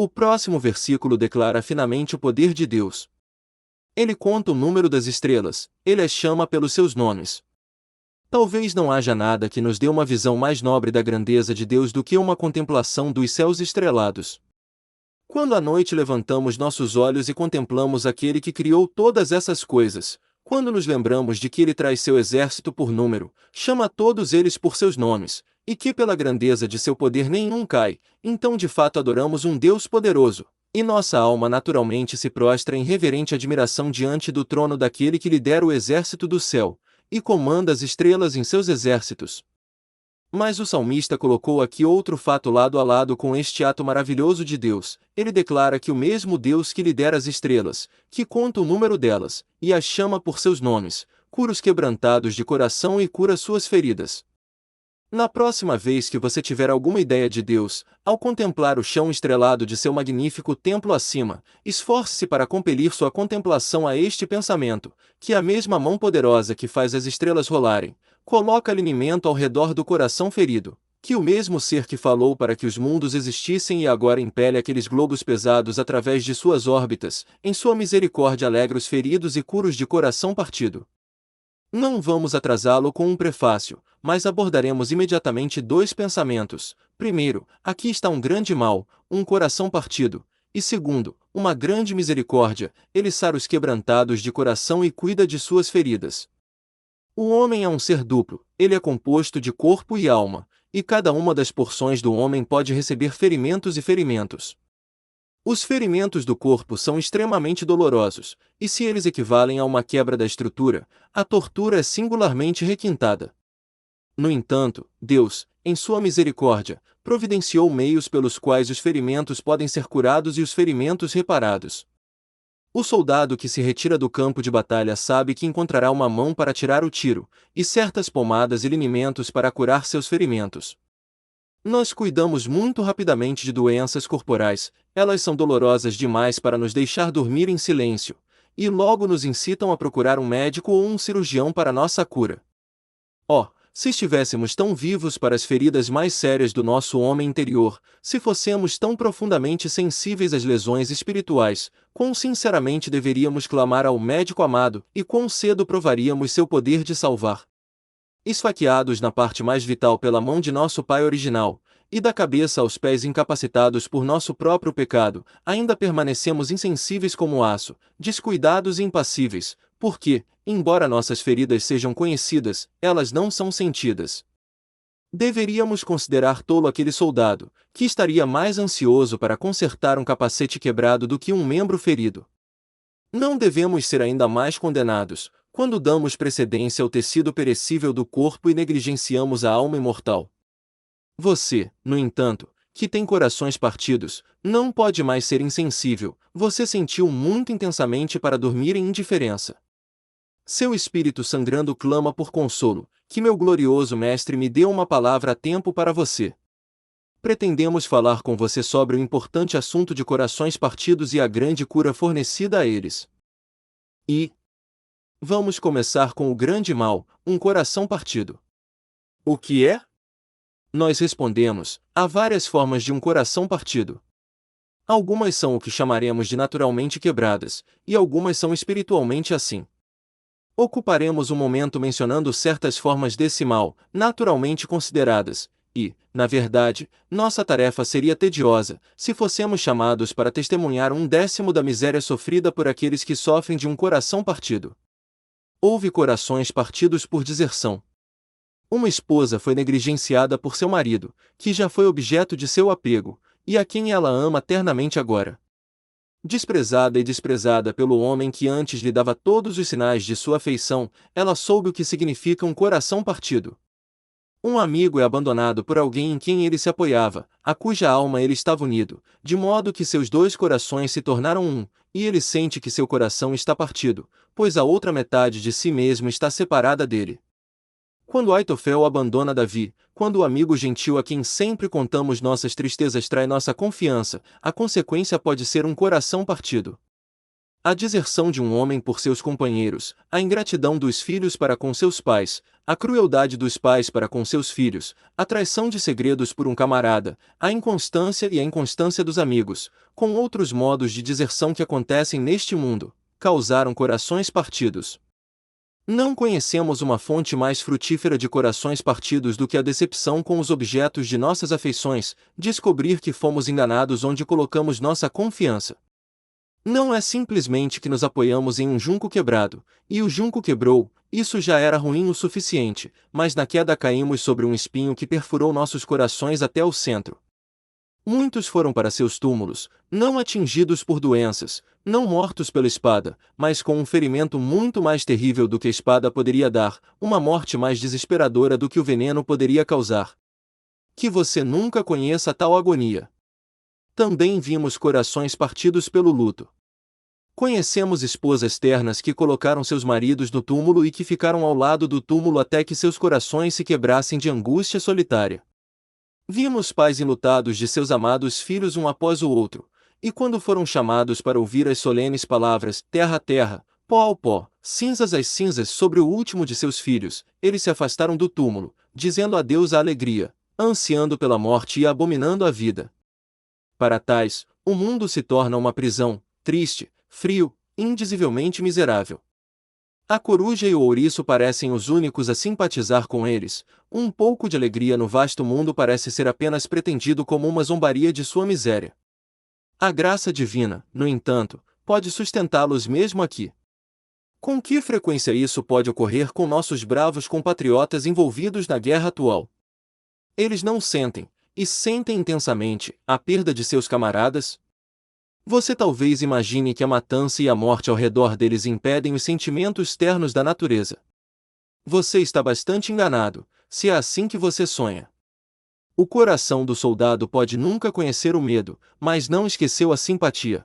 O próximo versículo declara finamente o poder de Deus. Ele conta o número das estrelas, ele as chama pelos seus nomes. Talvez não haja nada que nos dê uma visão mais nobre da grandeza de Deus do que uma contemplação dos céus estrelados. Quando à noite levantamos nossos olhos e contemplamos aquele que criou todas essas coisas, quando nos lembramos de que ele traz seu exército por número, chama todos eles por seus nomes, e que pela grandeza de seu poder nenhum cai, então de fato adoramos um Deus poderoso, e nossa alma naturalmente se prostra em reverente admiração diante do trono daquele que lidera o exército do céu, e comanda as estrelas em seus exércitos. Mas o salmista colocou aqui outro fato lado a lado com este ato maravilhoso de Deus. Ele declara que o mesmo Deus que lidera as estrelas, que conta o número delas, e as chama por seus nomes, cura os quebrantados de coração e cura suas feridas. Na próxima vez que você tiver alguma ideia de Deus, ao contemplar o chão estrelado de seu magnífico templo acima, esforce-se para compelir sua contemplação a este pensamento, que a mesma mão poderosa que faz as estrelas rolarem, coloca alinimento ao redor do coração ferido, que o mesmo ser que falou para que os mundos existissem e agora impele aqueles globos pesados através de suas órbitas, em sua misericórdia alegra os feridos e cura os de coração partido. Não vamos atrasá-lo com um prefácio, mas abordaremos imediatamente dois pensamentos. Primeiro, aqui está um grande mal, um coração partido. E segundo, uma grande misericórdia, ele sara os quebrantados de coração e cuida de suas feridas. O homem é um ser duplo, ele é composto de corpo e alma, e cada uma das porções do homem pode receber ferimentos e ferimentos. Os ferimentos do corpo são extremamente dolorosos, e se eles equivalem a uma quebra da estrutura, a tortura é singularmente requintada. No entanto, Deus, em sua misericórdia, providenciou meios pelos quais os ferimentos podem ser curados e os ferimentos reparados. O soldado que se retira do campo de batalha sabe que encontrará uma mão para tirar o tiro, e certas pomadas e linimentos para curar seus ferimentos. Nós cuidamos muito rapidamente de doenças corporais, elas são dolorosas demais para nos deixar dormir em silêncio, e logo nos incitam a procurar um médico ou um cirurgião para nossa cura. Oh, se estivéssemos tão vivos para as feridas mais sérias do nosso homem interior, se fossemos tão profundamente sensíveis às lesões espirituais, quão sinceramente deveríamos clamar ao médico amado, e quão cedo provaríamos seu poder de salvar. Esfaqueados na parte mais vital pela mão de nosso Pai original, e da cabeça aos pés incapacitados por nosso próprio pecado, ainda permanecemos insensíveis como aço, descuidados e impassíveis, porque, embora nossas feridas sejam conhecidas, elas não são sentidas. Deveríamos considerar tolo aquele soldado, que estaria mais ansioso para consertar um capacete quebrado do que um membro ferido. Não devemos ser ainda mais condenados, quando damos precedência ao tecido perecível do corpo e negligenciamos a alma imortal. Você, no entanto, que tem corações partidos, não pode mais ser insensível, você sentiu muito intensamente para dormir em indiferença. Seu espírito sangrando clama por consolo, que meu glorioso Mestre me dê uma palavra a tempo para você. Pretendemos falar com você sobre o importante assunto de corações partidos e a grande cura fornecida a eles. Vamos começar com o grande mal, um coração partido. O que é? Nós respondemos, há várias formas de um coração partido. Algumas são o que chamaremos de naturalmente quebradas, e algumas são espiritualmente assim. Ocuparemos um momento mencionando certas formas desse mal, naturalmente consideradas, e, na verdade, nossa tarefa seria tediosa, se fossemos chamados para testemunhar 1/10 da miséria sofrida por aqueles que sofrem de um coração partido. Houve corações partidos por deserção. Uma esposa foi negligenciada por seu marido, que já foi objeto de seu apego, e a quem ela ama ternamente agora. Desprezada e desprezada pelo homem que antes lhe dava todos os sinais de sua afeição, ela soube o que significa um coração partido. Um amigo é abandonado por alguém em quem ele se apoiava, a cuja alma ele estava unido, de modo que seus dois corações se tornaram um, e ele sente que seu coração está partido, pois a outra metade de si mesmo está separada dele. Quando Aitofel abandona Davi, quando o amigo gentil a quem sempre contamos nossas tristezas trai nossa confiança, a consequência pode ser um coração partido. A deserção de um homem por seus companheiros, a ingratidão dos filhos para com seus pais, a crueldade dos pais para com seus filhos, a traição de segredos por um camarada, a inconstância e a inconstância dos amigos, com outros modos de deserção que acontecem neste mundo, causaram corações partidos. Não conhecemos uma fonte mais frutífera de corações partidos do que a decepção com os objetos de nossas afeições, descobrir que fomos enganados onde colocamos nossa confiança. Não é simplesmente que nos apoiamos em um junco quebrado, e o junco quebrou, isso já era ruim o suficiente, mas na queda caímos sobre um espinho que perfurou nossos corações até o centro. Muitos foram para seus túmulos, não atingidos por doenças, não mortos pela espada, mas com um ferimento muito mais terrível do que a espada poderia dar, uma morte mais desesperadora do que o veneno poderia causar. Que você nunca conheça tal agonia. Também vimos corações partidos pelo luto. Conhecemos esposas ternas que colocaram seus maridos no túmulo e que ficaram ao lado do túmulo até que seus corações se quebrassem de angústia solitária. Vimos pais enlutados de seus amados filhos um após o outro, e quando foram chamados para ouvir as solenes palavras, terra a terra, pó ao pó, cinzas às cinzas sobre o último de seus filhos, eles se afastaram do túmulo, dizendo adeus à alegria, ansiando pela morte e abominando a vida. Para tais, o mundo se torna uma prisão, triste, frio, indizivelmente miserável. A coruja e o ouriço parecem os únicos a simpatizar com eles, um pouco de alegria no vasto mundo parece ser apenas pretendido como uma zombaria de sua miséria. A graça divina, no entanto, pode sustentá-los mesmo aqui. Com que frequência isso pode ocorrer com nossos bravos compatriotas envolvidos na guerra atual? Eles não sentem, e sentem intensamente, a perda de seus camaradas? Você talvez imagine que a matança e a morte ao redor deles impedem os sentimentos ternos da natureza. Você está bastante enganado, se é assim que você sonha. O coração do soldado pode nunca conhecer o medo, mas não esqueceu a simpatia.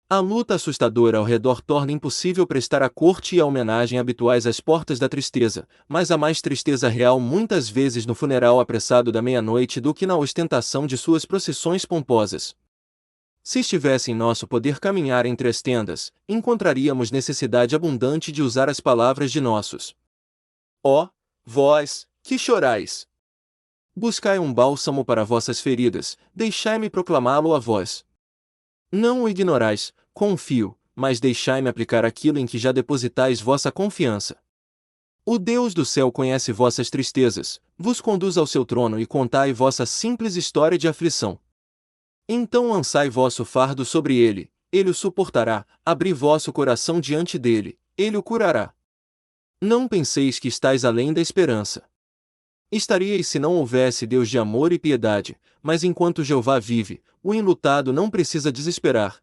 A luta assustadora ao redor torna impossível prestar a corte e a homenagem habituais às portas da tristeza, mas há mais tristeza real muitas vezes no funeral apressado da meia-noite do que na ostentação de suas procissões pomposas. Se estivesse em nosso poder caminhar entre as tendas, encontraríamos necessidade abundante de usar as palavras de nossos. Ó, vós, que chorais! Buscai um bálsamo para vossas feridas, deixai-me proclamá-lo a vós. Não o ignorais, confio, mas deixai-me aplicar aquilo em que já depositais vossa confiança. O Deus do céu conhece vossas tristezas, vos conduz ao seu trono e contai vossa simples história de aflição. Então lançai vosso fardo sobre ele, ele o suportará, abri vosso coração diante dele, ele o curará. Não penseis que estais além da esperança. Estaríeis se não houvesse Deus de amor e piedade, mas enquanto Jeová vive, o enlutado não precisa desesperar.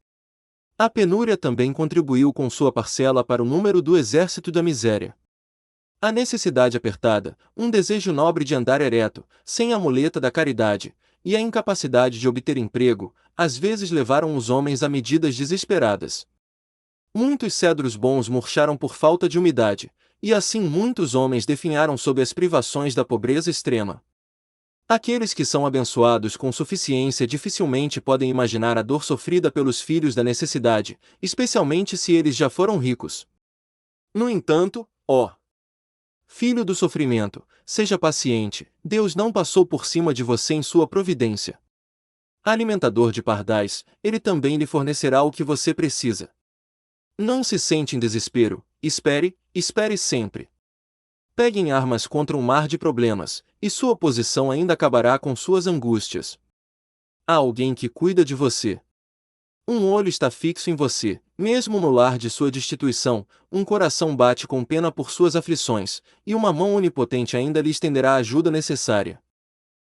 A penúria também contribuiu com sua parcela para o número do exército da miséria. A necessidade apertada, um desejo nobre de andar ereto, sem a muleta da caridade, e a incapacidade de obter emprego, às vezes levaram os homens a medidas desesperadas. Muitos cedros bons murcharam por falta de umidade, e assim muitos homens definharam sob as privações da pobreza extrema. Aqueles que são abençoados com suficiência dificilmente podem imaginar a dor sofrida pelos filhos da necessidade, especialmente se eles já foram ricos. No entanto, ó filho do sofrimento, seja paciente, Deus não passou por cima de você em sua providência. Alimentador de pardais, ele também lhe fornecerá o que você precisa. Não se sente em desespero, espere, espere sempre. Pegue em armas contra um mar de problemas, e sua oposição ainda acabará com suas angústias. Há alguém que cuida de você. Um olho está fixo em você, mesmo no lar de sua destituição, um coração bate com pena por suas aflições, e uma mão onipotente ainda lhe estenderá a ajuda necessária.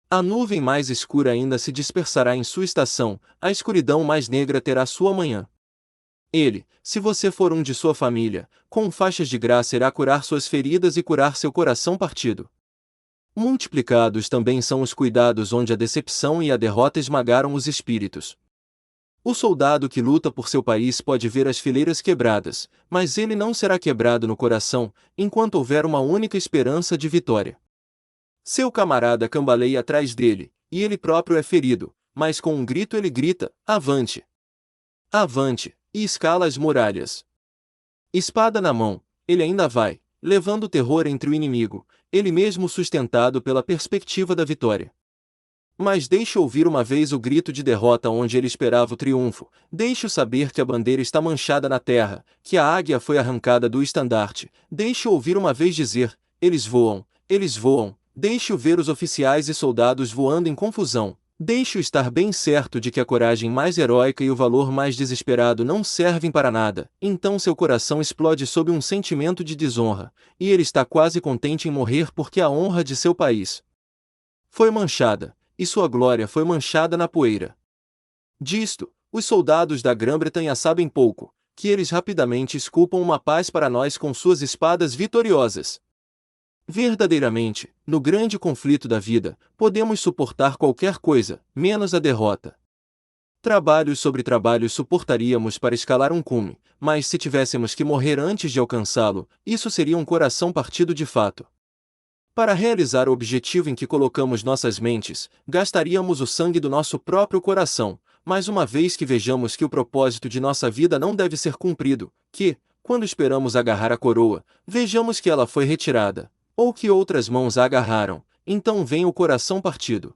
A nuvem mais escura ainda se dispersará em sua estação, a escuridão mais negra terá sua manhã. Ele, se você for um de sua família, com faixas de graça irá curar suas feridas e curar seu coração partido. Multiplicados também são os cuidados onde a decepção e a derrota esmagaram os espíritos. O soldado que luta por seu país pode ver as fileiras quebradas, mas ele não será quebrado no coração, enquanto houver uma única esperança de vitória. Seu camarada cambaleia atrás dele, e ele próprio é ferido, mas com um grito ele grita, avante! Avante, e escala as muralhas. Espada na mão, ele ainda vai, levando terror entre o inimigo, ele mesmo sustentado pela perspectiva da vitória. Mas deixe ouvir uma vez o grito de derrota onde ele esperava o triunfo, deixe-o saber que a bandeira está manchada na terra, que a águia foi arrancada do estandarte, deixe-o ouvir uma vez dizer, eles voam, deixe-o ver os oficiais e soldados voando em confusão, deixe-o estar bem certo de que a coragem mais heróica e o valor mais desesperado não servem para nada, então seu coração explode sob um sentimento de desonra, e ele está quase contente em morrer porque a honra de seu país foi manchada, e sua glória foi manchada na poeira. Disto, os soldados da Grã-Bretanha sabem pouco, que eles rapidamente esculpam uma paz para nós com suas espadas vitoriosas. Verdadeiramente, no grande conflito da vida, podemos suportar qualquer coisa, menos a derrota. Trabalhos sobre trabalhos suportaríamos para escalar um cume, mas se tivéssemos que morrer antes de alcançá-lo, isso seria um coração partido de fato. Para realizar o objetivo em que colocamos nossas mentes, gastaríamos o sangue do nosso próprio coração, mas uma vez que vejamos que o propósito de nossa vida não deve ser cumprido, que, quando esperamos agarrar a coroa, vejamos que ela foi retirada, ou que outras mãos a agarraram, então vem o coração partido.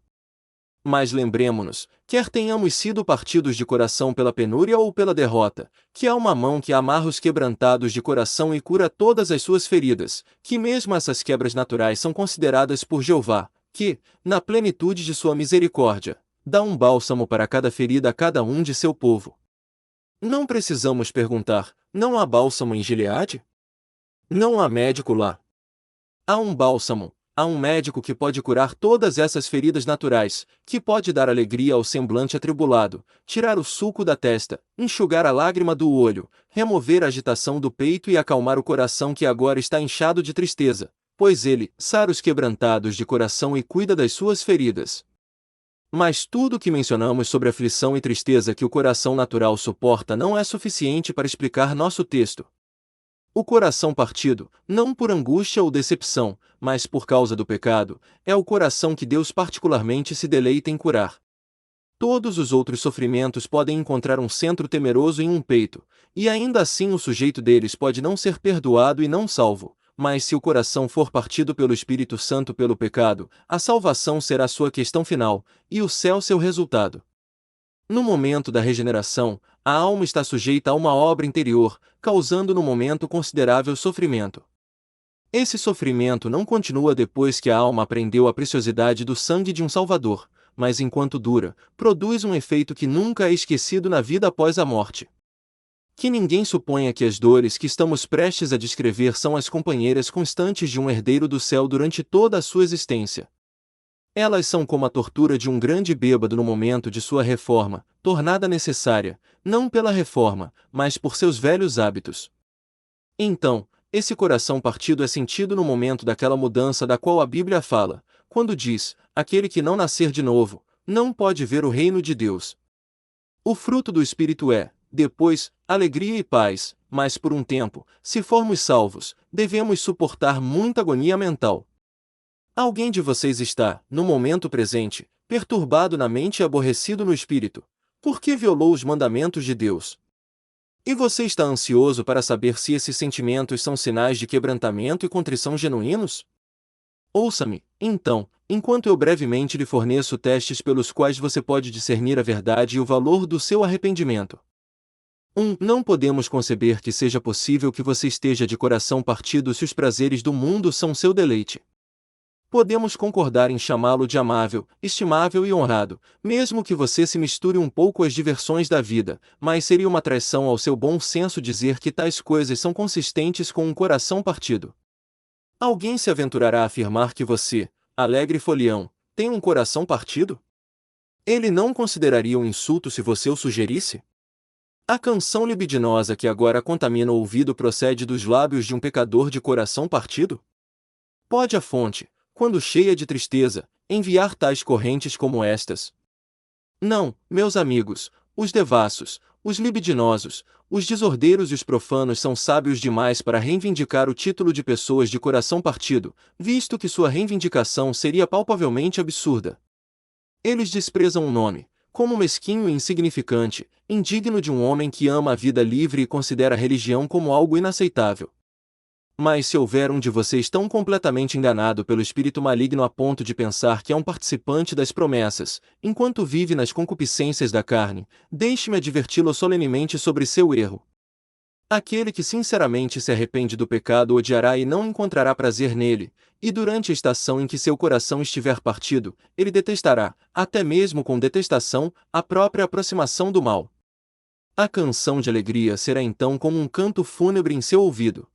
Mas lembremo-nos, quer tenhamos sido partidos de coração pela penúria ou pela derrota, que há uma mão que amarra os quebrantados de coração e cura todas as suas feridas, que mesmo essas quebras naturais são consideradas por Jeová, que, na plenitude de sua misericórdia, dá um bálsamo para cada ferida a cada um de seu povo. Não precisamos perguntar, não há bálsamo em Gileade? Não há médico lá. Há um bálsamo. Há um médico que pode curar todas essas feridas naturais, que pode dar alegria ao semblante atribulado, tirar o sulco da testa, enxugar a lágrima do olho, remover a agitação do peito e acalmar o coração que agora está inchado de tristeza, pois ele sara os quebrantados de coração e cuida das suas feridas. Mas tudo o que mencionamos sobre aflição e tristeza que o coração natural suporta não é suficiente para explicar nosso texto. O coração partido, não por angústia ou decepção, mas por causa do pecado, é o coração que Deus particularmente se deleita em curar. Todos os outros sofrimentos podem encontrar um centro temeroso em um peito, e ainda assim o sujeito deles pode não ser perdoado e não salvo, mas se o coração for partido pelo Espírito Santo pelo pecado, a salvação será sua questão final, e o céu seu resultado. No momento da regeneração, a alma está sujeita a uma obra interior, causando no momento considerável sofrimento. Esse sofrimento não continua depois que a alma aprendeu a preciosidade do sangue de um Salvador, mas enquanto dura, produz um efeito que nunca é esquecido na vida após a morte. Que ninguém suponha que as dores que estamos prestes a descrever são as companheiras constantes de um herdeiro do céu durante toda a sua existência. Elas são como a tortura de um grande bêbado no momento de sua reforma, tornada necessária, não pela reforma, mas por seus velhos hábitos. Então, esse coração partido é sentido no momento daquela mudança da qual a Bíblia fala, quando diz, aquele que não nascer de novo, não pode ver o reino de Deus. O fruto do Espírito é, depois, alegria e paz, mas por um tempo, se formos salvos, devemos suportar muita agonia mental. Alguém de vocês está, no momento presente, perturbado na mente e aborrecido no espírito, porque violou os mandamentos de Deus. E você está ansioso para saber se esses sentimentos são sinais de quebrantamento e contrição genuínos? Ouça-me, então, enquanto eu brevemente lhe forneço testes pelos quais você pode discernir a verdade e o valor do seu arrependimento. 1. Não podemos conceber que seja possível que você esteja de coração partido se os prazeres do mundo são seu deleite. Podemos concordar em chamá-lo de amável, estimável e honrado, mesmo que você se misture um pouco às diversões da vida, mas seria uma traição ao seu bom senso dizer que tais coisas são consistentes com um coração partido. Alguém se aventurará a afirmar que você, alegre folião, tem um coração partido? Ele não consideraria um insulto se você o sugerisse? A canção libidinosa que agora contamina o ouvido procede dos lábios de um pecador de coração partido? Pode a fonte, quando cheia de tristeza, enviar tais correntes como estas? Não, meus amigos, os devassos, os libidinosos, os desordeiros e os profanos são sábios demais para reivindicar o título de pessoas de coração partido, visto que sua reivindicação seria palpavelmente absurda. Eles desprezam o nome, como mesquinho e insignificante, indigno de um homem que ama a vida livre e considera a religião como algo inaceitável. Mas se houver um de vocês tão completamente enganado pelo espírito maligno a ponto de pensar que é um participante das promessas, enquanto vive nas concupiscências da carne, deixe-me adverti-lo solenemente sobre seu erro. Aquele que sinceramente se arrepende do pecado odiará e não encontrará prazer nele, e durante a estação em que seu coração estiver partido, ele detestará, até mesmo com detestação, a própria aproximação do mal. A canção de alegria será então como um canto fúnebre em seu ouvido.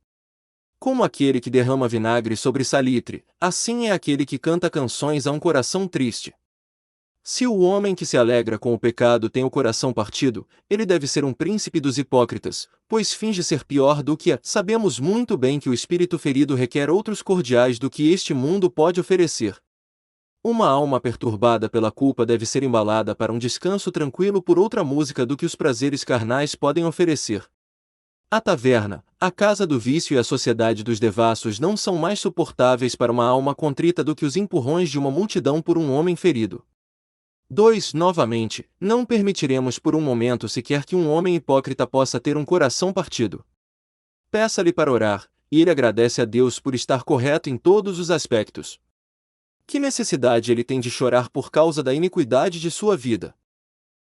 Como aquele que derrama vinagre sobre salitre, assim é aquele que canta canções a um coração triste. Se o homem que se alegra com o pecado tem o coração partido, ele deve ser um príncipe dos hipócritas, pois finge ser pior do que é. Sabemos muito bem que o espírito ferido requer outros cordiais do que este mundo pode oferecer. Uma alma perturbada pela culpa deve ser embalada para um descanso tranquilo por outra música do que os prazeres carnais podem oferecer. A taverna, a casa do vício e a sociedade dos devassos não são mais suportáveis para uma alma contrita do que os empurrões de uma multidão por um homem ferido. 2. Novamente, não permitiremos por um momento sequer que um homem hipócrita possa ter um coração partido. Peça-lhe para orar, e ele agradece a Deus por estar correto em todos os aspectos. Que necessidade ele tem de chorar por causa da iniquidade de sua vida?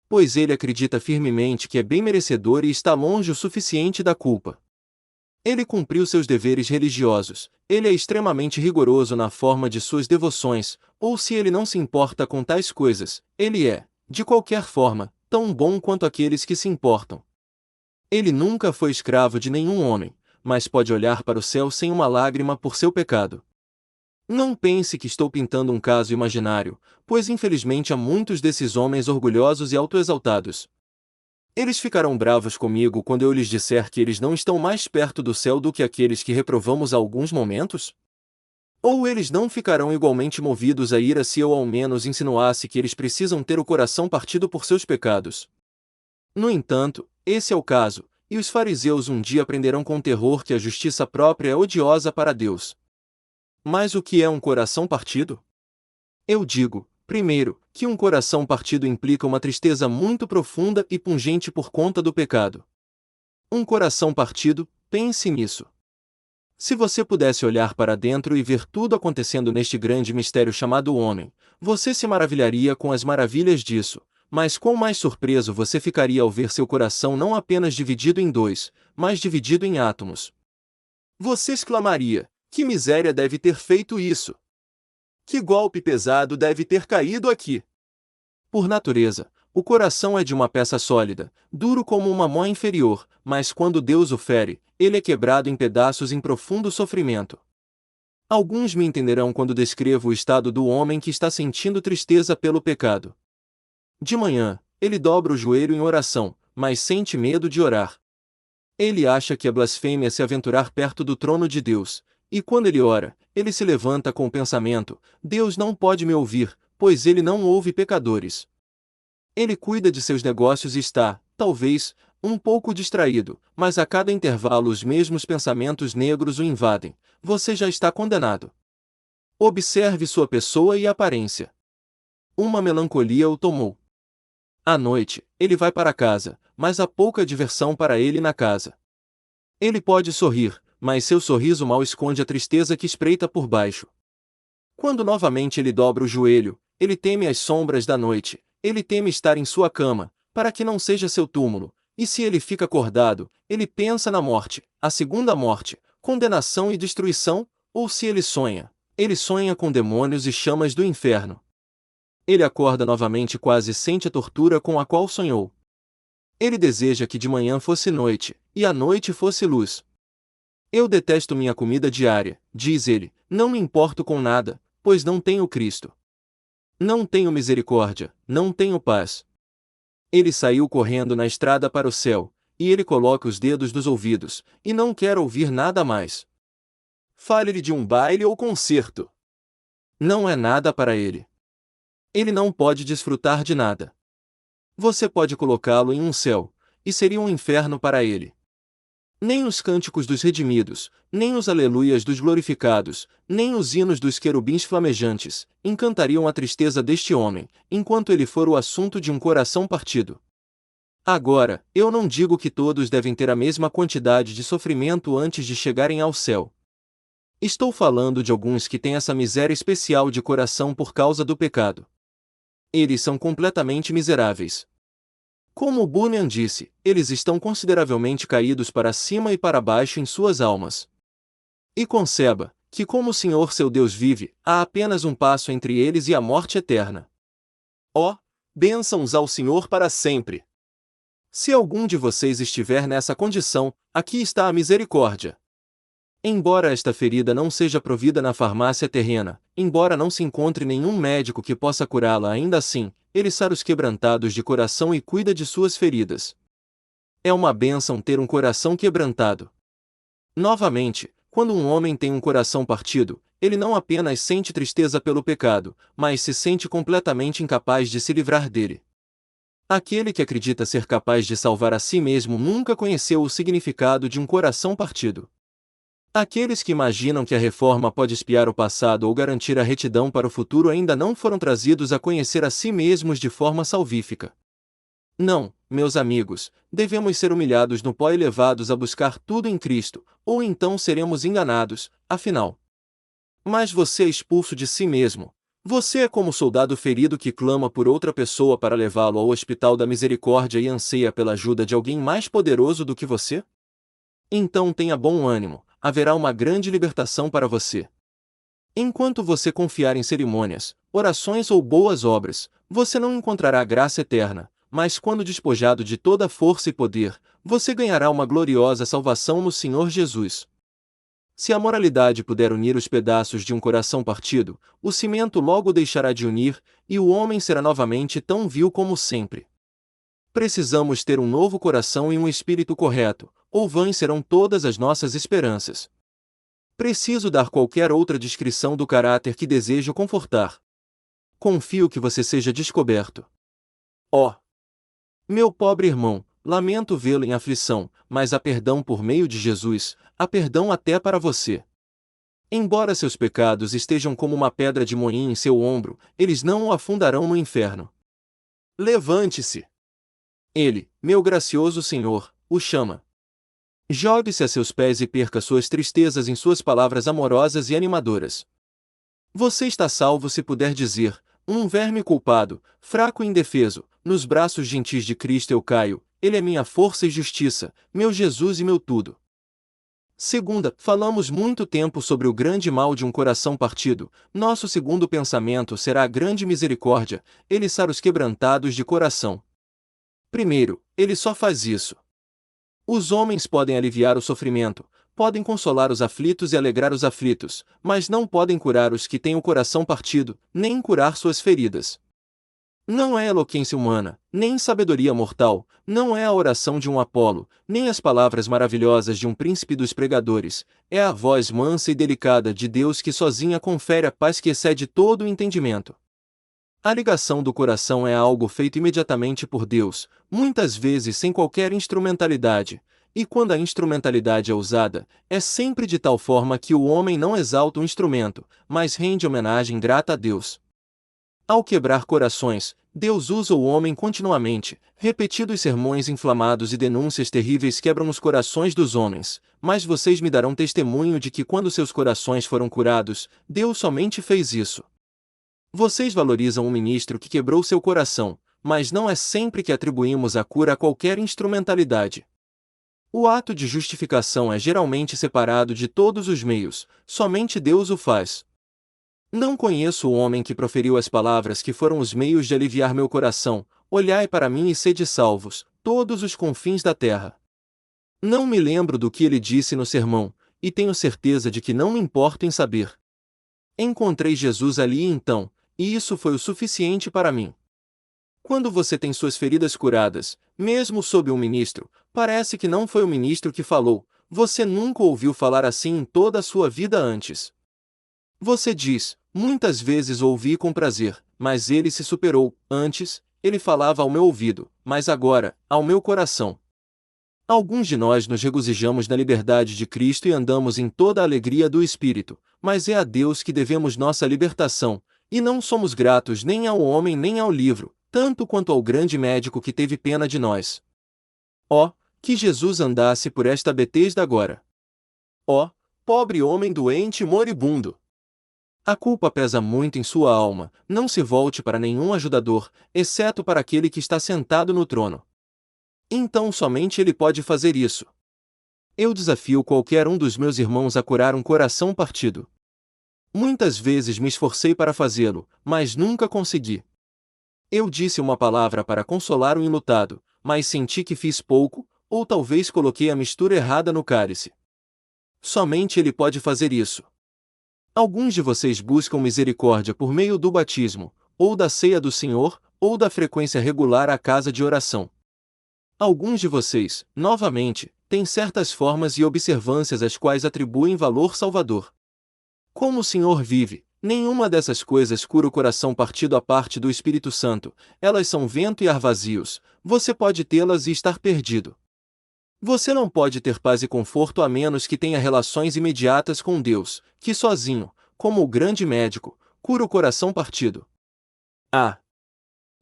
Pois ele acredita firmemente que é bem merecedor e está longe o suficiente da culpa. Ele cumpriu seus deveres religiosos, ele é extremamente rigoroso na forma de suas devoções, ou se ele não se importa com tais coisas, ele é, de qualquer forma, tão bom quanto aqueles que se importam. Ele nunca foi escravo de nenhum homem, mas pode olhar para o céu sem uma lágrima por seu pecado. Não pense que estou pintando um caso imaginário, pois infelizmente há muitos desses homens orgulhosos e autoexaltados. Eles ficarão bravos comigo quando eu lhes disser que eles não estão mais perto do céu do que aqueles que reprovamos há alguns momentos? Ou eles não ficarão igualmente movidos a ira se eu ao menos insinuasse que eles precisam ter o coração partido por seus pecados? No entanto, esse é o caso, e os fariseus um dia aprenderão com terror que a justiça própria é odiosa para Deus. Mas o que é um coração partido? Eu digo, primeiro, que um coração partido implica uma tristeza muito profunda e pungente por conta do pecado. Um coração partido, pense nisso. Se você pudesse olhar para dentro e ver tudo acontecendo neste grande mistério chamado homem, você se maravilharia com as maravilhas disso, mas quão mais surpreso você ficaria ao ver seu coração não apenas dividido em dois, mas dividido em átomos. Você exclamaria: que miséria deve ter feito isso! Que golpe pesado deve ter caído aqui! Por natureza, o coração é de uma peça sólida, duro como uma mão inferior, mas quando Deus o fere, ele é quebrado em pedaços em profundo sofrimento. Alguns me entenderão quando descrevo o estado do homem que está sentindo tristeza pelo pecado. De manhã, ele dobra o joelho em oração, mas sente medo de orar. Ele acha que é blasfêmia se aventurar perto do trono de Deus, e quando ele ora, ele se levanta com o pensamento: Deus não pode me ouvir, pois ele não ouve pecadores. Ele cuida de seus negócios e está, talvez, um pouco distraído, mas a cada intervalo os mesmos pensamentos negros o invadem: você já está condenado. Observe sua pessoa e aparência. Uma melancolia o tomou. À noite, ele vai para casa, mas há pouca diversão para ele na casa. Ele pode sorrir, mas seu sorriso mal esconde a tristeza que espreita por baixo. Quando novamente ele dobra o joelho, ele teme as sombras da noite, ele teme estar em sua cama, para que não seja seu túmulo, e se ele fica acordado, ele pensa na morte, a segunda morte, condenação e destruição, ou se ele sonha com demônios e chamas do inferno. Ele acorda novamente e quase sente a tortura com a qual sonhou. Ele deseja que de manhã fosse noite, e à noite fosse luz. Eu detesto minha comida diária, diz ele, não me importo com nada, pois não tenho Cristo. Não tenho misericórdia, não tenho paz. Ele saiu correndo na estrada para o céu, e ele coloca os dedos nos ouvidos, e não quer ouvir nada mais. Fale-lhe de um baile ou concerto. Não é nada para ele. Ele não pode desfrutar de nada. Você pode colocá-lo em um céu, e seria um inferno para ele. Nem os cânticos dos redimidos, nem os aleluias dos glorificados, nem os hinos dos querubins flamejantes, encantariam a tristeza deste homem, enquanto ele for o assunto de um coração partido. Agora, eu não digo que todos devem ter a mesma quantidade de sofrimento antes de chegarem ao céu. Estou falando de alguns que têm essa miséria especial de coração por causa do pecado. Eles são completamente miseráveis. Como Bunyan disse, eles estão consideravelmente caídos para cima e para baixo em suas almas. E conceba, que como o Senhor seu Deus vive, há apenas um passo entre eles e a morte eterna. Ó, bênçãos ao Senhor para sempre! Se algum de vocês estiver nessa condição, aqui está a misericórdia. Embora esta ferida não seja provida na farmácia terrena, embora não se encontre nenhum médico que possa curá-la, ainda assim, ele sara os quebrantados de coração e cuida de suas feridas. É uma bênção ter um coração quebrantado. Novamente, quando um homem tem um coração partido, ele não apenas sente tristeza pelo pecado, mas se sente completamente incapaz de se livrar dele. Aquele que acredita ser capaz de salvar a si mesmo nunca conheceu o significado de um coração partido. Aqueles que imaginam que a reforma pode expiar o passado ou garantir a retidão para o futuro ainda não foram trazidos a conhecer a si mesmos de forma salvífica. Não, meus amigos, devemos ser humilhados no pó e levados a buscar tudo em Cristo, ou então seremos enganados, afinal. Mas você é expulso de si mesmo. Você é como o soldado ferido que clama por outra pessoa para levá-lo ao hospital da misericórdia e anseia pela ajuda de alguém mais poderoso do que você? Então tenha bom ânimo. Haverá uma grande libertação para você. Enquanto você confiar em cerimônias, orações ou boas obras, você não encontrará graça eterna, mas quando despojado de toda força e poder, você ganhará uma gloriosa salvação no Senhor Jesus. Se a moralidade puder unir os pedaços de um coração partido, o cimento logo deixará de unir, e o homem será novamente tão vil como sempre. Precisamos ter um novo coração e um espírito correto, ou vãs serão todas as nossas esperanças. Preciso dar qualquer outra descrição do caráter que desejo confortar. Confio que você seja descoberto. Ó, meu pobre irmão, lamento vê-lo em aflição, mas há perdão por meio de Jesus, há perdão até para você. Embora seus pecados estejam como uma pedra de moinho em seu ombro, eles não o afundarão no inferno. Levante-se! Ele, meu gracioso Senhor, o chama. Jogue-se a seus pés e perca suas tristezas em suas palavras amorosas e animadoras. Você está salvo se puder dizer, um verme culpado, fraco e indefeso, nos braços gentis de Cristo eu caio, Ele é minha força e justiça, meu Jesus e meu tudo. Segunda, falamos muito tempo sobre o grande mal de um coração partido. Nosso segundo pensamento será a grande misericórdia, Ele sara os quebrantados de coração. Primeiro, Ele só faz isso. Os homens podem aliviar o sofrimento, podem consolar os aflitos e alegrar os aflitos, mas não podem curar os que têm o coração partido, nem curar suas feridas. Não é eloquência humana, nem sabedoria mortal, não é a oração de um Apolo, nem as palavras maravilhosas de um príncipe dos pregadores, é a voz mansa e delicada de Deus que sozinha confere a paz que excede todo o entendimento. A ligação do coração é algo feito imediatamente por Deus, muitas vezes sem qualquer instrumentalidade, e quando a instrumentalidade é usada, é sempre de tal forma que o homem não exalta o instrumento, mas rende homenagem grata a Deus. Ao quebrar corações, Deus usa o homem continuamente, repetidos sermões inflamados e denúncias terríveis quebram os corações dos homens, mas vocês me darão testemunho de que quando seus corações foram curados, Deus somente fez isso. Vocês valorizam um ministro que quebrou seu coração, mas não é sempre que atribuímos a cura a qualquer instrumentalidade. O ato de justificação é geralmente separado de todos os meios, somente Deus o faz. Não conheço o homem que proferiu as palavras que foram os meios de aliviar meu coração, olhai para mim e sede salvos, todos os confins da terra. Não me lembro do que ele disse no sermão, e tenho certeza de que não me importo em saber. Encontrei Jesus ali então, e isso foi o suficiente para mim. Quando você tem suas feridas curadas, mesmo sob um ministro, parece que não foi o ministro que falou, você nunca ouviu falar assim em toda a sua vida antes. Você diz, muitas vezes ouvi com prazer, mas ele se superou, antes, ele falava ao meu ouvido, mas agora, ao meu coração. Alguns de nós nos regozijamos na liberdade de Cristo e andamos em toda a alegria do Espírito, mas é a Deus que devemos nossa libertação, e não somos gratos nem ao homem nem ao livro, tanto quanto ao grande médico que teve pena de nós. Ó, que Jesus andasse por esta Betesda agora! Ó, pobre homem doente e moribundo! A culpa pesa muito em sua alma, não se volte para nenhum ajudador, exceto para aquele que está sentado no trono. Então somente ele pode fazer isso. Eu desafio qualquer um dos meus irmãos a curar um coração partido. Muitas vezes me esforcei para fazê-lo, mas nunca consegui. Eu disse uma palavra para consolar o enlutado, mas senti que fiz pouco, ou talvez coloquei a mistura errada no cálice. Somente ele pode fazer isso. Alguns de vocês buscam misericórdia por meio do batismo, ou da ceia do Senhor, ou da frequência regular à casa de oração. Alguns de vocês, novamente, têm certas formas e observâncias às quais atribuem valor salvador. Como o Senhor vive, nenhuma dessas coisas cura o coração partido à parte do Espírito Santo, elas são vento e ar vazios, você pode tê-las e estar perdido. Você não pode ter paz e conforto a menos que tenha relações imediatas com Deus, que sozinho, como o grande médico, cura o coração partido. Há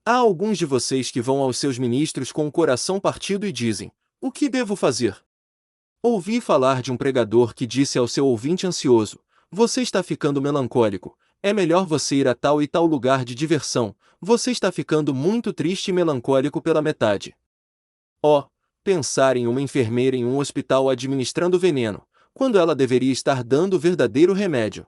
alguns de vocês que vão aos seus ministros com o coração partido e dizem: o que devo fazer? Ouvi falar de um pregador que disse ao seu ouvinte ansioso: você está ficando melancólico, é melhor você ir a tal e tal lugar de diversão, você está ficando muito triste e melancólico pela metade. Ó, pensar em uma enfermeira em um hospital administrando veneno, quando ela deveria estar dando o verdadeiro remédio.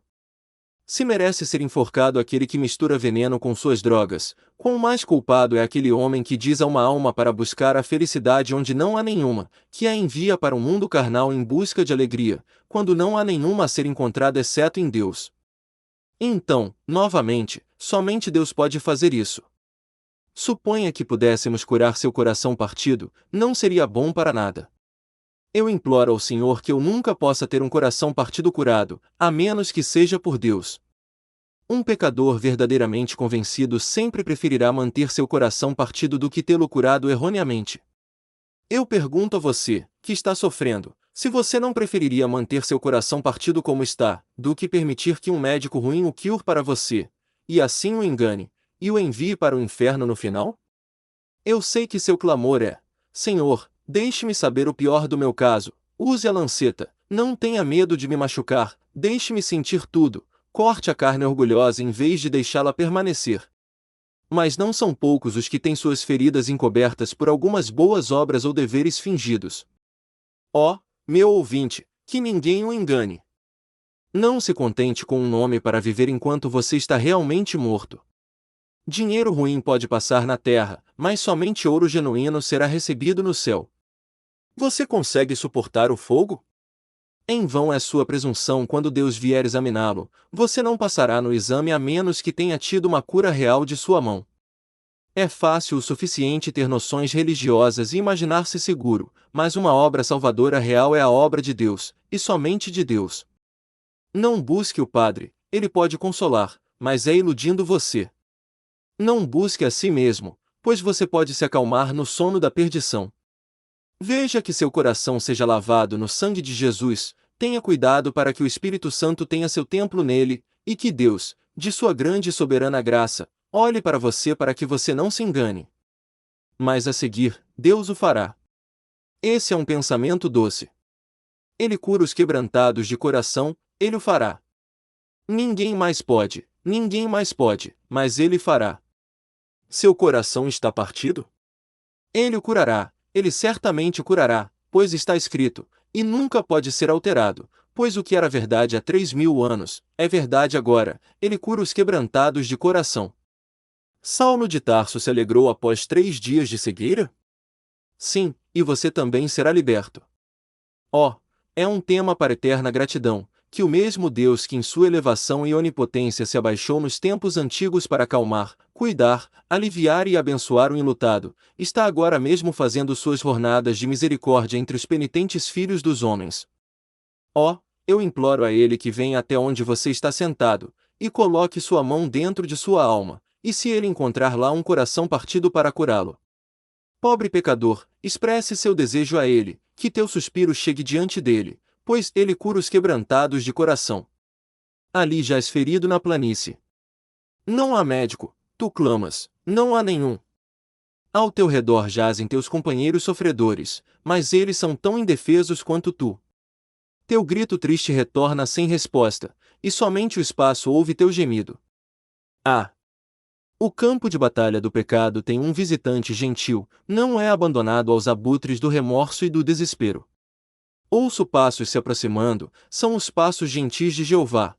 Se merece ser enforcado aquele que mistura veneno com suas drogas, quão mais culpado é aquele homem que diz a uma alma para buscar a felicidade onde não há nenhuma, que a envia para um mundo carnal em busca de alegria, quando não há nenhuma a ser encontrada exceto em Deus. Então, novamente, somente Deus pode fazer isso. Suponha que pudéssemos curar seu coração partido, não seria bom para nada. Eu imploro ao Senhor que eu nunca possa ter um coração partido curado, a menos que seja por Deus. Um pecador verdadeiramente convencido sempre preferirá manter seu coração partido do que tê-lo curado erroneamente. Eu pergunto a você, que está sofrendo, se você não preferiria manter seu coração partido como está, do que permitir que um médico ruim o cure para você, e assim o engane, e o envie para o inferno no final? Eu sei que seu clamor é: Senhor, deixe-me saber o pior do meu caso, use a lanceta, não tenha medo de me machucar, deixe-me sentir tudo, corte a carne orgulhosa em vez de deixá-la permanecer. Mas não são poucos os que têm suas feridas encobertas por algumas boas obras ou deveres fingidos. Ó, meu ouvinte, que ninguém o engane. Não se contente com um nome para viver enquanto você está realmente morto. Dinheiro ruim pode passar na terra, mas somente ouro genuíno será recebido no céu. Você consegue suportar o fogo? Em vão é sua presunção quando Deus vier examiná-lo, você não passará no exame a menos que tenha tido uma cura real de sua mão. É fácil o suficiente ter noções religiosas e imaginar-se seguro, mas uma obra salvadora real é a obra de Deus, e somente de Deus. Não busque o padre, ele pode consolar, mas é iludindo você. Não busque a si mesmo, pois você pode se acalmar no sono da perdição. Veja que seu coração seja lavado no sangue de Jesus, tenha cuidado para que o Espírito Santo tenha seu templo nele, e que Deus, de sua grande e soberana graça, olhe para você para que você não se engane. Mas a seguir, Deus o fará. Esse é um pensamento doce. Ele cura os quebrantados de coração, ele o fará. Ninguém mais pode, mas ele fará. Seu coração está partido? Ele o curará, ele certamente o curará, pois está escrito, e nunca pode ser alterado, pois o que era verdade há 3.000 anos, é verdade agora, ele cura os quebrantados de coração. Saulo de Tarso se alegrou após 3 dias de cegueira? Sim, e você também será liberto. Ó, é um tema para eterna gratidão, que o mesmo Deus que em sua elevação e onipotência se abaixou nos tempos antigos para acalmar, cuidar, aliviar e abençoar o enlutado, está agora mesmo fazendo suas jornadas de misericórdia entre os penitentes filhos dos homens. Ó, eu imploro a ele que venha até onde você está sentado, e coloque sua mão dentro de sua alma, e se ele encontrar lá um coração partido para curá-lo. Pobre pecador, expresse seu desejo a ele, que teu suspiro chegue diante dele, pois ele cura os quebrantados de coração. Ali jaz ferido na planície. Não há médico, tu clamas, não há nenhum. Ao teu redor jazem teus companheiros sofredores, mas eles são tão indefesos quanto tu. Teu grito triste retorna sem resposta, e somente o espaço ouve teu gemido. Ah! O campo de batalha do pecado tem um visitante gentil, não é abandonado aos abutres do remorso e do desespero. Ouço passos se aproximando, são os passos gentis de Jeová.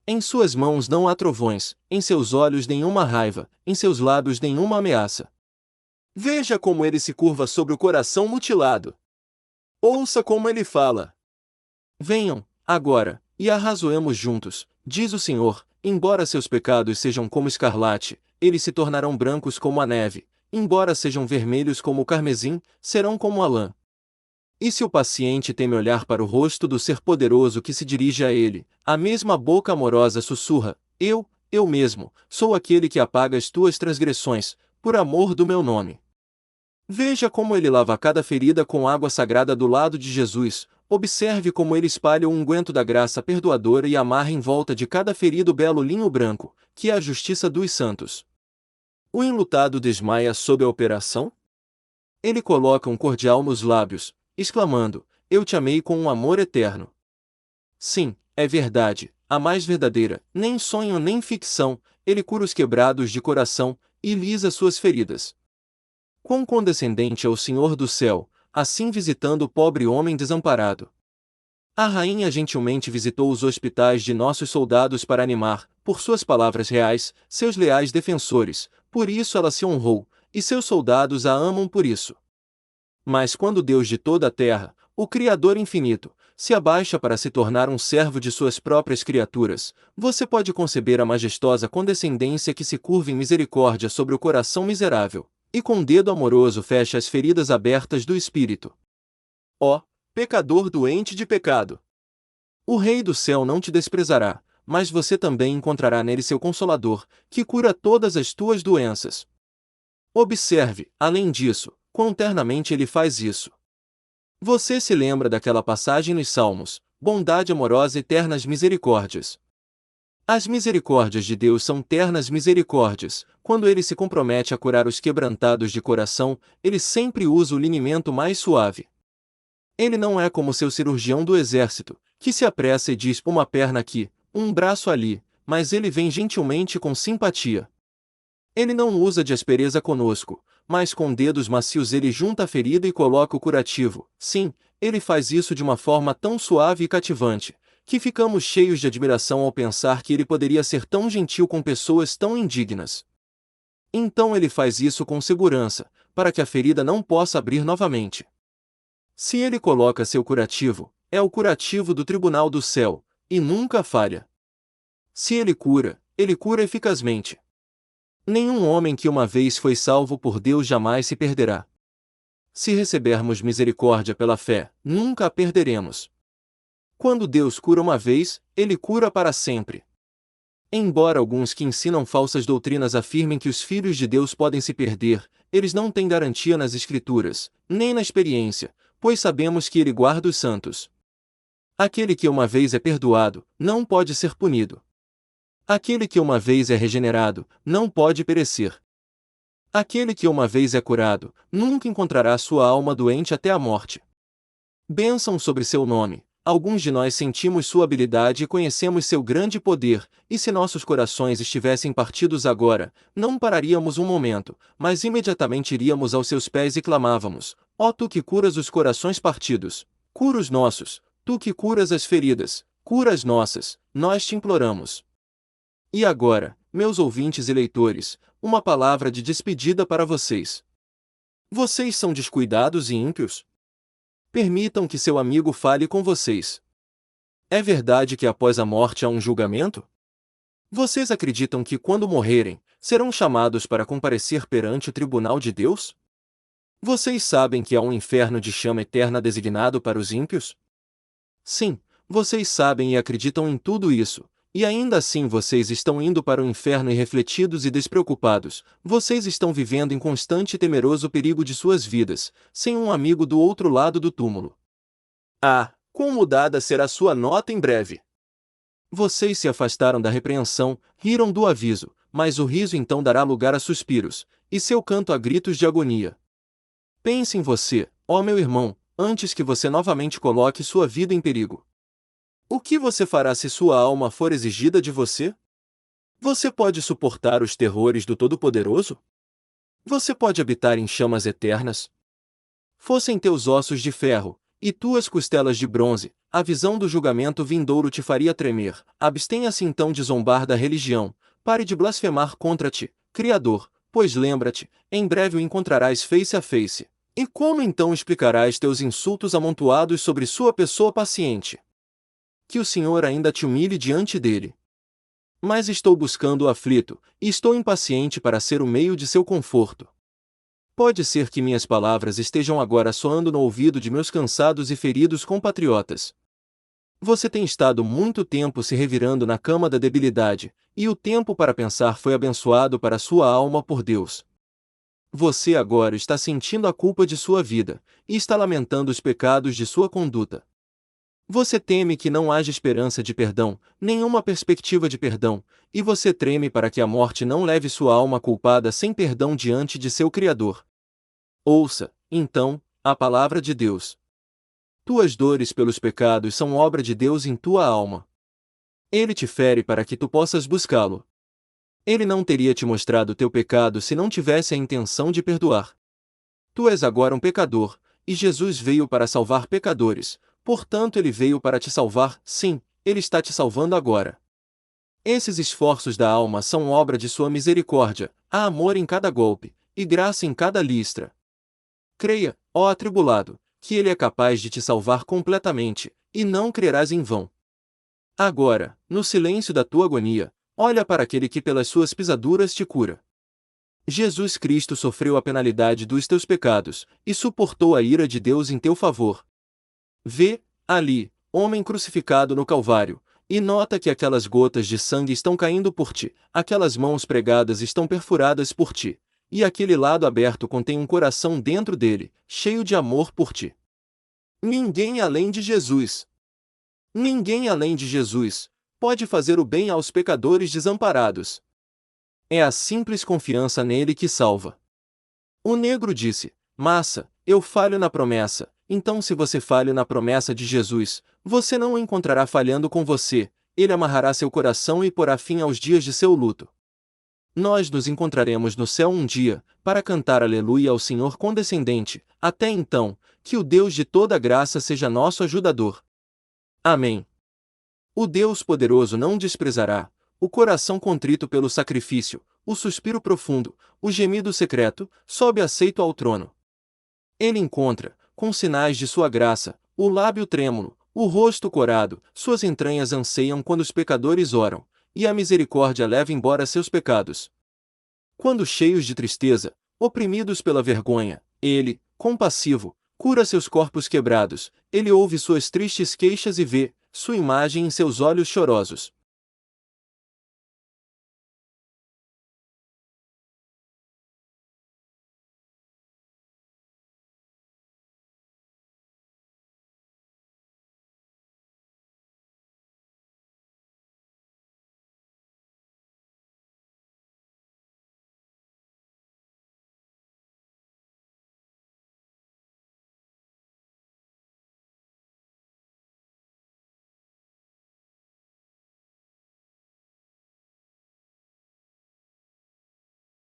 Em suas mãos não há trovões, em seus olhos nenhuma raiva, em seus lábios nenhuma ameaça. Veja como ele se curva sobre o coração mutilado. Ouça como ele fala. Venham, agora, e arrazoemos juntos, diz o Senhor, embora seus pecados sejam como escarlate, eles se tornarão brancos como a neve, embora sejam vermelhos como o carmesim, serão como a lã. E se o paciente teme olhar para o rosto do ser poderoso que se dirige a ele, a mesma boca amorosa sussurra, eu mesmo, sou aquele que apaga as tuas transgressões, por amor do meu nome. Veja como ele lava cada ferida com água sagrada do lado de Jesus, observe como ele espalha o unguento da graça perdoadora e amarra em volta de cada ferida o belo linho branco, que é a justiça dos santos. O enlutado desmaia sob a operação? Ele coloca um cordial nos lábios, exclamando, eu te amei com um amor eterno. Sim, é verdade, a mais verdadeira, nem sonho nem ficção, ele cura os quebrados de coração, e lisa suas feridas. Quão condescendente é o Senhor do céu, assim visitando o pobre homem desamparado. A rainha gentilmente visitou os hospitais de nossos soldados para animar, por suas palavras reais, seus leais defensores, por isso ela se honrou, e seus soldados a amam por isso. Mas quando Deus de toda a terra, o Criador infinito, se abaixa para se tornar um servo de suas próprias criaturas, você pode conceber a majestosa condescendência que se curva em misericórdia sobre o coração miserável, e com dedo amoroso fecha as feridas abertas do espírito. Ó, pecador doente de pecado! O Rei do céu não te desprezará, mas você também encontrará nele seu Consolador, que cura todas as tuas doenças. Observe, além disso, quão ternamente ele faz isso. Você se lembra daquela passagem nos Salmos, bondade amorosa e ternas misericórdias. As misericórdias de Deus são ternas misericórdias, quando ele se compromete a curar os quebrantados de coração, ele sempre usa o linimento mais suave. Ele não é como seu cirurgião do exército, que se apressa e diz uma perna aqui, um braço ali, mas ele vem gentilmente com simpatia. Ele não usa de aspereza conosco, mas com dedos macios ele junta a ferida e coloca o curativo. Sim, ele faz isso de uma forma tão suave e cativante, que ficamos cheios de admiração ao pensar que ele poderia ser tão gentil com pessoas tão indignas. Então ele faz isso com segurança, para que a ferida não possa abrir novamente. Se ele coloca seu curativo, é o curativo do tribunal do céu, e nunca falha. Se ele cura eficazmente. Nenhum homem que uma vez foi salvo por Deus jamais se perderá. Se recebermos misericórdia pela fé, nunca a perderemos. Quando Deus cura uma vez, ele cura para sempre. Embora alguns que ensinam falsas doutrinas afirmem que os filhos de Deus podem se perder, eles não têm garantia nas Escrituras, nem na experiência, pois sabemos que ele guarda os santos. Aquele que uma vez é perdoado, não pode ser punido. Aquele que uma vez é regenerado, não pode perecer. Aquele que uma vez é curado, nunca encontrará sua alma doente até a morte. Bênção sobre seu nome. Alguns de nós sentimos sua habilidade e conhecemos seu grande poder, e se nossos corações estivessem partidos agora, não pararíamos um momento, mas imediatamente iríamos aos seus pés e clamávamos, ó tu que curas os corações partidos, cura os nossos, tu que curas as feridas, cura as nossas, nós te imploramos. E agora, meus ouvintes e leitores, uma palavra de despedida para vocês. Vocês são descuidados e ímpios? Permitam que seu amigo fale com vocês. É verdade que após a morte há um julgamento? Vocês acreditam que quando morrerem, serão chamados para comparecer perante o tribunal de Deus? Vocês sabem que há um inferno de chama eterna designado para os ímpios? Sim, vocês sabem e acreditam em tudo isso. E ainda assim vocês estão indo para o inferno irrefletidos e despreocupados, vocês estão vivendo em constante e temeroso perigo de suas vidas, sem um amigo do outro lado do túmulo. Ah, quão mudada será sua nota em breve! Vocês se afastaram da repreensão, riram do aviso, mas o riso então dará lugar a suspiros, e seu canto a gritos de agonia. Pense em você, ó meu irmão, antes que você novamente coloque sua vida em perigo. O que você fará se sua alma for exigida de você? Você pode suportar os terrores do Todo-Poderoso? Você pode habitar em chamas eternas? Fossem teus ossos de ferro, e tuas costelas de bronze, a visão do julgamento vindouro te faria tremer. Abstenha-se então de zombar da religião, pare de blasfemar contra ti, Criador, pois lembra-te, em breve o encontrarás face a face. E como então explicarás teus insultos amontoados sobre sua pessoa paciente? Que o Senhor ainda te humilhe diante dele. Mas estou buscando o aflito, e estou impaciente para ser o meio de seu conforto. Pode ser que minhas palavras estejam agora soando no ouvido de meus cansados e feridos compatriotas. Você tem estado muito tempo se revirando na cama da debilidade, e o tempo para pensar foi abençoado para sua alma por Deus. Você agora está sentindo a culpa de sua vida, e está lamentando os pecados de sua conduta. Você teme que não haja esperança de perdão, nenhuma perspectiva de perdão, e você treme para que a morte não leve sua alma culpada sem perdão diante de seu Criador. Ouça, então, a palavra de Deus. Tuas dores pelos pecados são obra de Deus em tua alma. Ele te fere para que tu possas buscá-lo. Ele não teria te mostrado teu pecado se não tivesse a intenção de perdoar. Tu és agora um pecador, e Jesus veio para salvar pecadores. Portanto, ele veio para te salvar, sim, ele está te salvando agora. Esses esforços da alma são obra de sua misericórdia, há amor em cada golpe, e graça em cada listra. Creia, ó atribulado, que ele é capaz de te salvar completamente, e não crerás em vão. Agora, no silêncio da tua agonia, olha para aquele que pelas suas pisaduras te cura. Jesus Cristo sofreu a penalidade dos teus pecados, e suportou a ira de Deus em teu favor. Vê, ali, homem crucificado no Calvário, e nota que aquelas gotas de sangue estão caindo por ti, aquelas mãos pregadas estão perfuradas por ti, e aquele lado aberto contém um coração dentro dele, cheio de amor por ti. Ninguém além de Jesus. Ninguém além de Jesus pode fazer o bem aos pecadores desamparados. É a simples confiança nele que salva. O negro disse: Massa, eu falho na promessa. Então, se você falha na promessa de Jesus, você não o encontrará falhando com você, ele amarrará seu coração e porá fim aos dias de seu luto. Nós nos encontraremos no céu um dia, para cantar aleluia ao Senhor condescendente. Até então, que o Deus de toda graça seja nosso ajudador. Amém. O Deus poderoso não desprezará o coração contrito pelo sacrifício, o suspiro profundo, o gemido secreto, sobe aceito ao trono. Ele encontra, com sinais de sua graça, o lábio trêmulo, o rosto corado, suas entranhas anseiam quando os pecadores oram, e a misericórdia leva embora seus pecados. Quando cheios de tristeza, oprimidos pela vergonha, ele, compassivo, cura seus corpos quebrados, ele ouve suas tristes queixas e vê sua imagem em seus olhos chorosos.